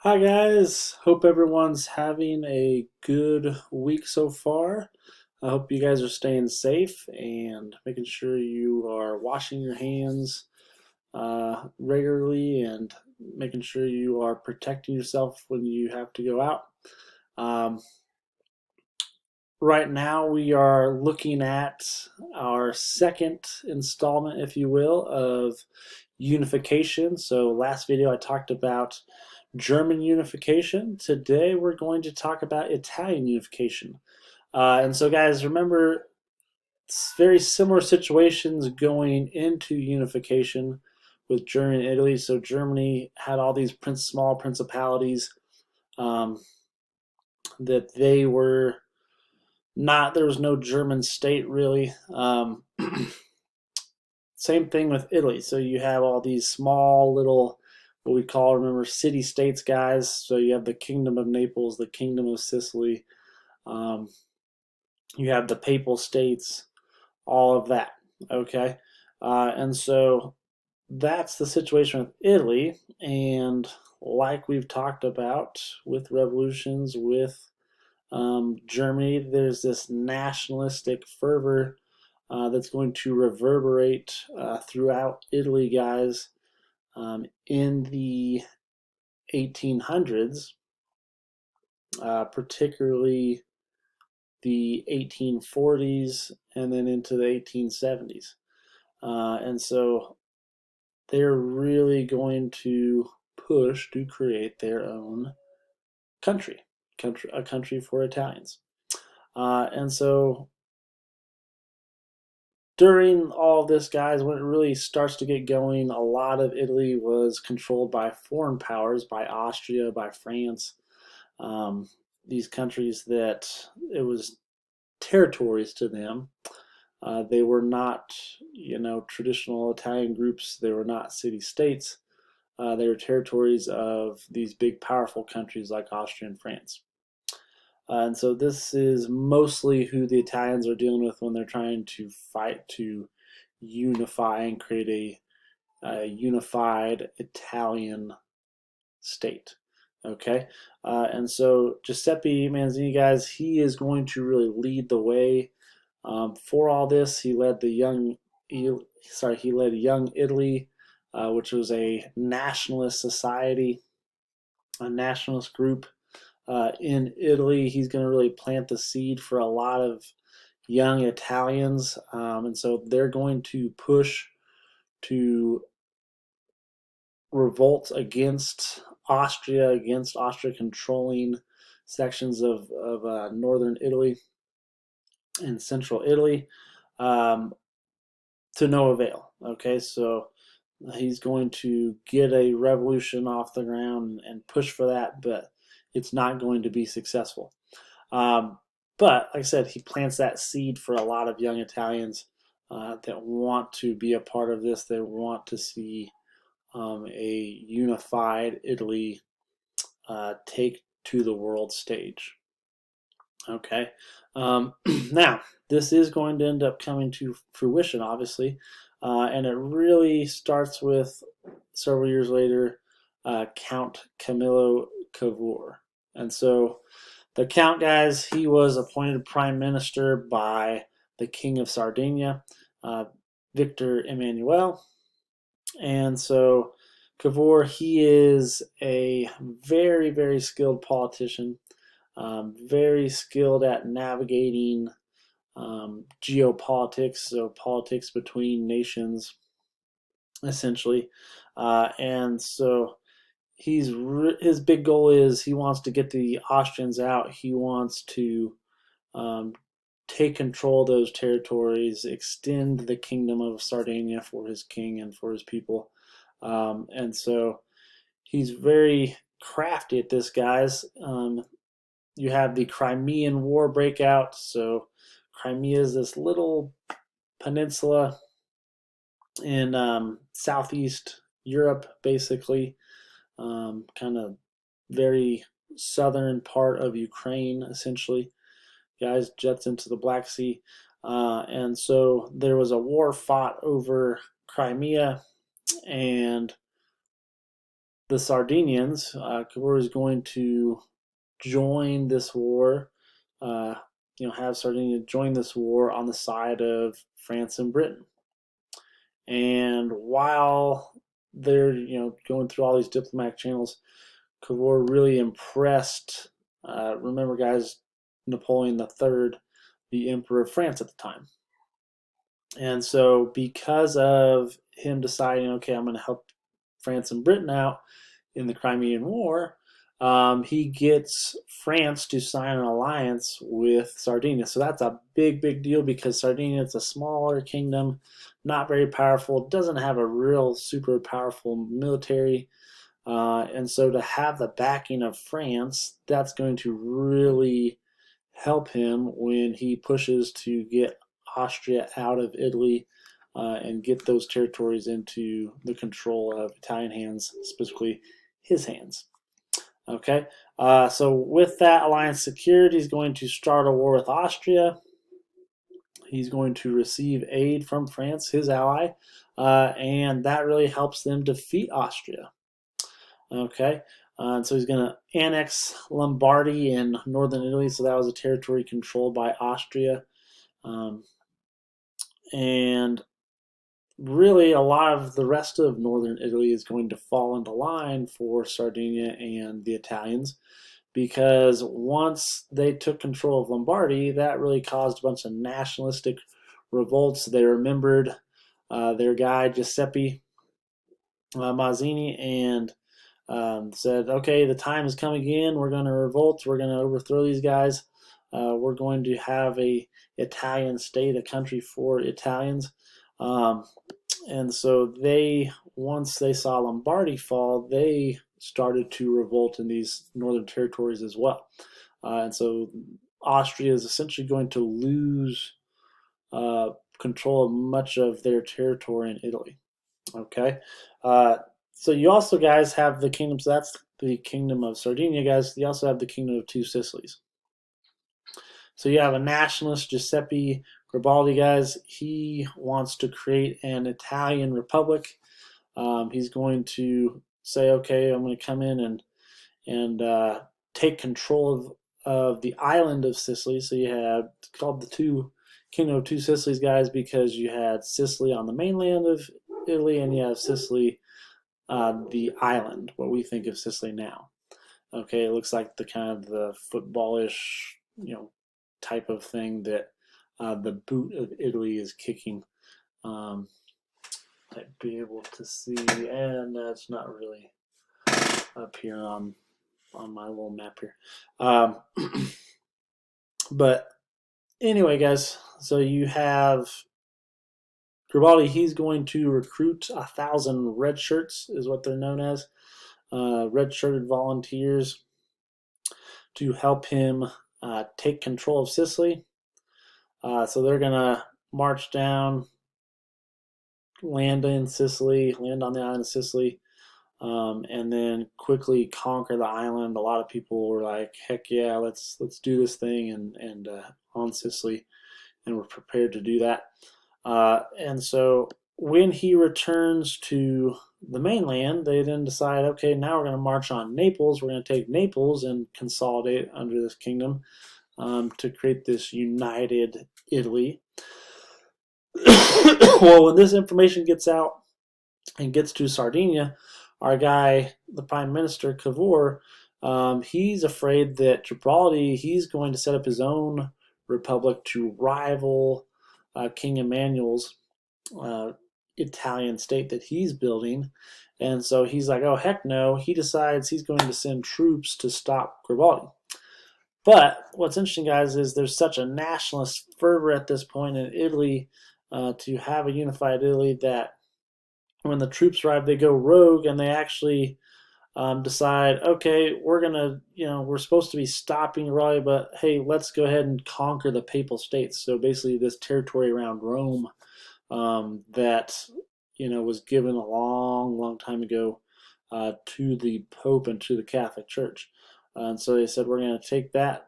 Hi guys, hope everyone's having a good week so far. I hope you guys are staying safe and making sure you are washing your hands regularly and making sure you are protecting yourself when you have to go out. Um, right now, we are looking at our second installment, if you will, of unification. So, last video I talked about German unification. Today we're going to talk about Italian unification. And so, guys, remember very similar situations going into unification with Germany and Italy. So, Germany had all these small principalities um, that they were not, there was no German state really. Same thing with Italy. So you have all these small little, what we call, remember, city states, guys. So you have the Kingdom of Naples, the Kingdom of Sicily, um, you have the Papal States, all of that. Okay. And so that's the situation with Italy. And like we've talked about with revolutions, with Germany, there's this nationalistic fervor that's going to reverberate throughout Italy, guys, in the 1800s, particularly the 1840s and then into the 1870s. And so they're really going to push to create their own a country for Italians. And so during all of this, guys, when it really starts to get going, a lot of Italy was controlled by foreign powers, by Austria, by France. These countries that it was territories to them. They were not, traditional Italian groups. They were not city states. They were territories of these big, powerful countries like Austria and France. And so this is mostly who the Italians are dealing with when they're trying to fight to unify and create a unified Italian state. Okay, and so Giuseppe Manzini, guys, he is going to really lead the way for all this. He led Young Italy, which was a nationalist society, a nationalist group in Italy. He's going to really plant the seed for a lot of young Italians, and so they're going to push to revolt against Austria controlling sections of northern Italy and central Italy, um, to no avail. Okay, so he's going to get a revolution off the ground and push for that, but it's not going to be successful. Um, but like I said, he plants that seed for a lot of young Italians that want to be a part of this. They want to see a unified Italy take to the world stage. Okay. Now, this is going to end up coming to fruition, obviously, and it really starts with several years later, Count Camillo Cavour. And so the Count, guys, he was appointed prime minister by the King of Sardinia, uh, Victor Emmanuel. And so Cavour, he is a very, very skilled politician, very skilled at navigating geopolitics, so politics between nations, essentially. And so his big goal is he wants to get the Austrians out. He wants to um, take control of those territories, extend the kingdom of Sardinia for his king and for his people. And so he's very crafty at this, guys. You have the Crimean War breakout. So Crimea is this little peninsula in southeast Europe, basically, kind of very southern part of Ukraine, essentially. Guys, jets into the Black Sea. And so there was a war fought over Crimea, and the Sardinians, Cavour is going to join this war, uh, have Sardinia join this war on the side of France and Britain. And while they're going through all these diplomatic channels, Cavour really impressed. Remember, guys, Napoleon III, the Emperor of France at the time. And so, because of him deciding, okay, I'm going to help France and Britain out in the Crimean War, he gets France to sign an alliance with Sardinia. So that's a big, big deal because Sardinia is a smaller kingdom, not very powerful, doesn't have a real super powerful military. And so to have the backing of France, that's going to really help him when he pushes to get Austria out of Italy and get those territories into the control of Italian hands, specifically his hands. Okay, so with that alliance secured, he's going to start a war with Austria. He's going to receive aid from France, his ally, and that really helps them defeat Austria. Okay, so he's going to annex Lombardy in northern Italy, so that was a territory controlled by Austria. And really, a lot of the rest of northern Italy is going to fall into line for Sardinia and the Italians, because once they took control of Lombardy, that really caused a bunch of nationalistic revolts. They remembered their guy Giuseppe Mazzini and said, okay, the time has come again. We're going to revolt. We're going to overthrow these guys. We're going to have a Italian state, a country for Italians. And so once they saw Lombardy fall, they started to revolt in these northern territories as well. And so Austria is essentially going to lose control of much of their territory in Italy. Okay. So you also, guys, have the kingdoms. So that's the kingdom of Sardinia, guys. You also have the kingdom of two Sicilies. So you have a nationalist, Giuseppe Garibaldi, guys. He wants to create an Italian republic. He's going to say, okay, I'm going to come in and take control of the island of Sicily. So you had, it's called the Kingdom of Two Sicilies, guys, because you had Sicily on the mainland of Italy, and you have Sicily, the island, what we think of Sicily now. Okay, it looks like the kind of the footballish, type of thing that the boot of Italy is kicking. I'd be able to see, and that's not really up here on my little map here. But anyway, guys, so you have Garibaldi. He's going to recruit 1,000 red shirts, is what they're known as, red-shirted volunteers, to help him take control of Sicily. So they're going to march down, land in Sicily, land on the island of Sicily, and then quickly conquer the island. A lot of people were like, "Heck yeah, let's do this thing," and on Sicily, and we're prepared to do that. And so when he returns to the mainland, they then decide, okay, now we're going to march on Naples. We're going to take Naples and consolidate under this kingdom to create this united Italy. Well, when this information gets out and gets to Sardinia, our guy, the Prime Minister, Cavour, he's afraid that Garibaldi, he's going to set up his own republic to rival King Emmanuel's Italian state that he's building. And so he's like, oh, heck no. He decides he's going to send troops to stop Garibaldi. But what's interesting, guys, is there's such a nationalist fervor at this point in Italy to have a unified Italy that when the troops arrive, they go rogue and they actually decide, okay, we're supposed to be stopping Raleigh, but hey, let's go ahead and conquer the Papal States. So basically, this territory around Rome that was given a long, long time ago to the Pope and to the Catholic Church. And so they said, we're going to take that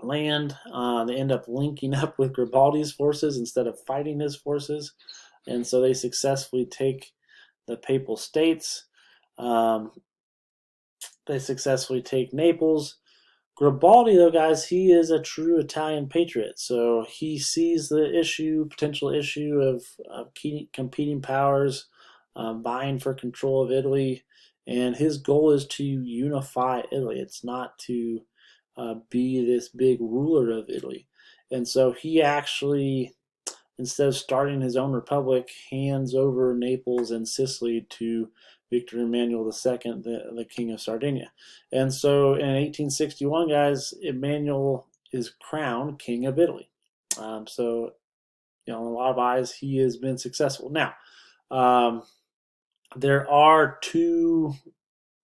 land. They end up linking up with Garibaldi's forces instead of fighting his forces. And so they successfully take the Papal States. Um, they successfully take Naples. Garibaldi, though, guys, he is a true Italian patriot. So he sees the potential issue of competing powers vying for control of Italy, and his goal is to unify Italy. It's not to be this big ruler of Italy. And so he actually, instead of starting his own republic, hands over Naples and Sicily to Victor Emmanuel II, the King of Sardinia. And so in 1861, guys, Emmanuel is crowned King of Italy. So, in a lot of eyes, he has been successful. Now, um, there are two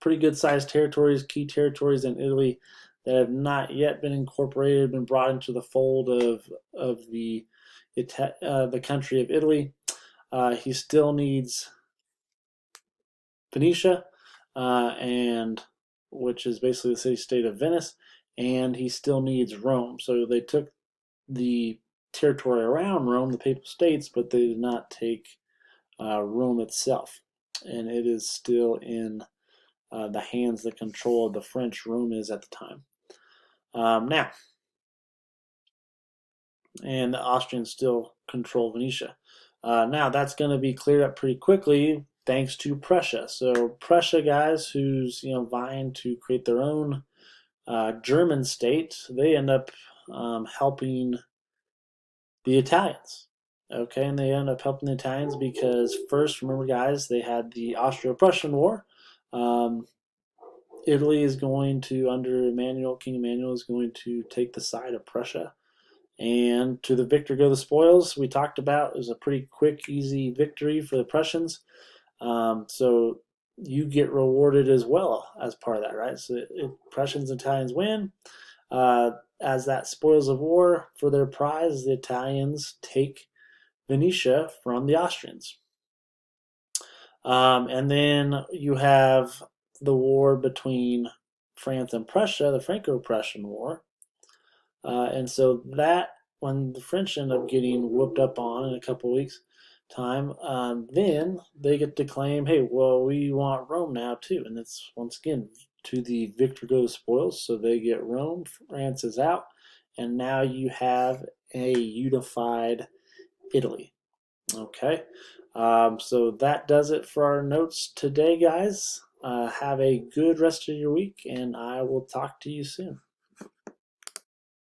pretty good sized territories, key territories in Italy that have not yet been incorporated, been brought into the fold of the country of Italy. He still needs Venetia, and which is basically the city-state of Venice, and he still needs Rome. So they took the territory around Rome, the Papal States, but they did not take Rome itself, and it is still in the hands, the control of the French. Rome is at the time. Now, and the Austrians still control Venetia. Now that's going to be cleared up pretty quickly thanks to Prussia. So Prussia, guys, who's vying to create their own German state, they end up helping the Italians. Okay, and they end up helping the Italians because first, remember, guys, they had the Austro-Prussian War. Um, Italy is going to, under King Emmanuel, is going to take the side of Prussia. And to the victor go the spoils. We talked about it was a pretty quick, easy victory for the Prussians. So you get rewarded as well as part of that, right? So if Prussians and Italians win, as that spoils of war for their prize, the Italians take Venetia from the Austrians. And then you have the war between France and Prussia, the Franco-Prussian War. And so that, when the French end up getting whooped up on in a couple weeks' time, then they get to claim, hey, well, we want Rome now too. And it's, once again, to the victor go the spoils. So they get Rome, France is out, and now you have a unified Italy. Okay, so that does it for our notes today, guys. Have a good rest of your week, and I will talk to you soon.